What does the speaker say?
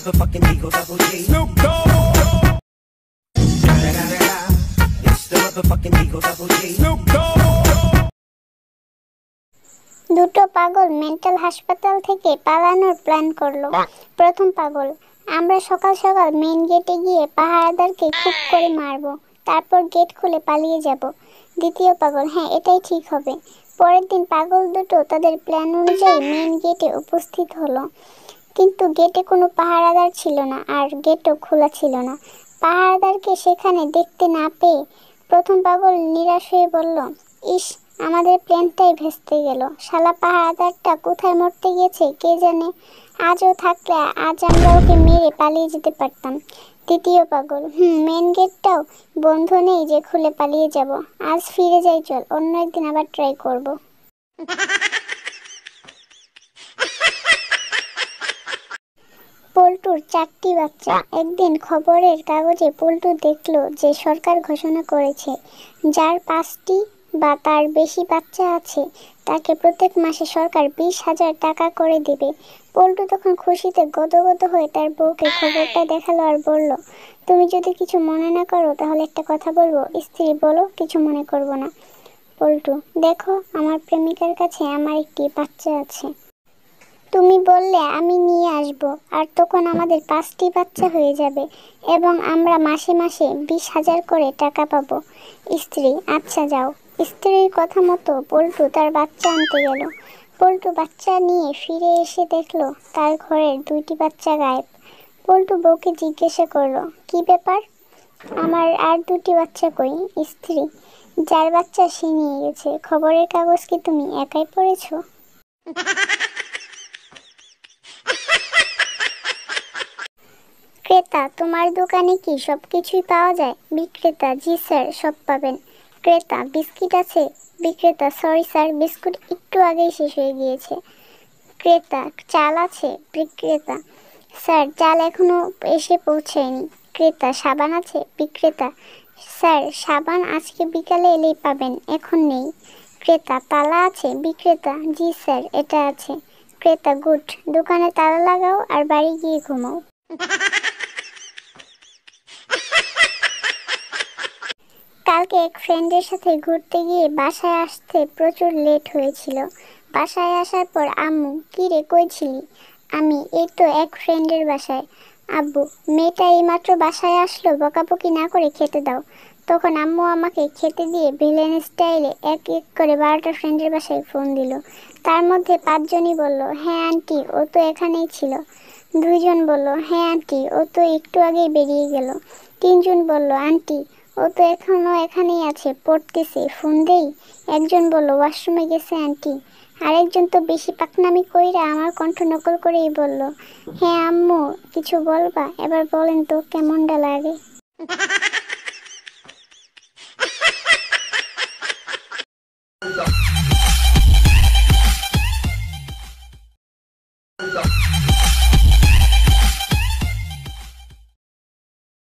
motherfucking Eagle Double G. Snoop Dogg. It's the motherfucking Eagle Double G. Snoop Dogg. দুটো পাগল mental হাসপাতাল থেকে পালানোর প্ল্যান করলো। প্রথম পাগল, আমরা সকাল সকাল মেইন গেটে গিয়ে পাহারাদারকে খুব করে মারবো, তারপর গেট খুলে পালিয়ে যাব। দ্বিতীয় পাগল, হ্যাঁ এটাই ঠিক হবে। পরের দিন পাগল দুটো তাদের প্ল্যান অনুযায়ী মেইন গেটে উপস্থিত হলো, কিন্তু গেটে কোনো পাহারাদার ছিল না, আর গেটও খোলা ছিল না। পাহারাদারকে সেখানে দেখতে না পেয়ে প্রথম পাগল নিরাশ হয়ে বলল, ইস, আমাদের প্ল্যানটাই ভেস্তে গেল। শালা পাহারাদারটা কোথায় মরতে গেছে কে জানে। আজও থাকলে আজ আমরা ওকে মেরে পালিয়ে যেতে পারতাম। তৃতীয় পাগল, মেন গেটটাও বন্ধ নেই যে খুলে পালিয়ে যাব। আজ ফিরে যাই, চল, অন্য একদিন আবার ট্রাই করব। পল্টুর 4টি বাচ্চা। একদিন খবরের কাগজে পল্টু দেখলো যে সরকার ঘোষণা করেছে যার 5টি বা তার বেশি বাচ্চা আছে তাকে প্রত্যেক মাসে সরকার 20,000 টাকা করে দেবে। পল্টু তখন খুশিতে গদগদ হয়ে তার বউকে খবরটা দেখালো আর বলল, তুমি যদি কিছু মনে না করো তাহলে একটা কথা বলবো। স্ত্রী, বলো, কিছু মনে করব না। পল্টু, দেখো, আমার প্রেমিকার কাছে আমার একটি বাচ্চা আছে। তুমি বললে আমি নিয়ে আসব, আর তখন আমাদের 5টি বাচ্চা হয়ে যাবে এবং আমরা মাসে মাসে 20,000 করে টাকা পাবো। স্ত্রী, আচ্ছা যাও। স্ত্রীর কথা মতো পল্টু তার বাচ্চা আনতে গেল। পল্টু বাচ্চা নিয়ে ফিরে এসে দেখলো তার ঘরের 2টি বাচ্চা গায়েব। পল্টু বউকে জিজ্ঞাসা করলো, কি ব্যাপার, আমার আর 2টি বাচ্চা কই? স্ত্রী, যার বাচ্চা সে নিয়ে গেছে। খবরের কাগজ কি তুমি একাই পড়েছো? ক্রেতা, তোমার দোকানে কি সবকিছুই পাওয়া যায়? বিক্রেতা, জি স্যার, সব পাবেন। ক্রেতা, বিস্কিট আছে? বিক্রেতা, সরি স্যার, বিস্কুট একটু আগেই শেষ হয়ে গিয়েছে। ক্রেতা, চাল আছে? বিক্রেতা, স্যার, চাল এখনো এসে পৌঁছায়নি। ক্রেতা, সাবান আছে? বিক্রেতা, স্যার, সাবান আজকে বিকালে এলেই পাবেন, এখন নেই। ক্রেতা, তালা আছে? বিক্রেতা, জি স্যার, এটা আছে। ক্রেতা, গুড, দোকানে তালা লাগাও আর বাড়ি গিয়ে ঘুমাও। কালকে এক ফ্রেন্ডের সাথে ঘুরতে গিয়ে বাসায় আসতে প্রচুর লেট হয়েছিল। বাসায় আসার পর আম্মু, কি রে, কই ছিলি? আমি, এই তো এক ফ্রেন্ডের বাসায়। আব্বু, মেয়েটা এইমাত্র বাসায় আসলো, বকাবকি না করে খেতে দাও। তখন আম্মু আমাকে খেতে দিয়ে ভিলেন স্টাইলে এক এক করে 12টা ফ্রেন্ডের বাসায় ফোন দিল। তার মধ্যে 5 জনই বলল, হ্যাঁ আন্টি, ও তো এখানেই ছিল। 2 জন বলল, হ্যাঁ আন্টি, ও তো একটু আগেই বেরিয়ে গেল। 3 জন বলল, আন্টি, ও তো এখনো এখানেই আছে, পড়তেছে, ফোন দেই। একজন বলল, ওয়াশরুমে গেছে আন্টি। আরেকজন তো বেশি পাকনামি কইরা আমার কণ্ঠ নকল করেই বলল, হ্যাঁ আম্মু, কিছু বলবা? এবার বলেন তো কেমনটা লাগে।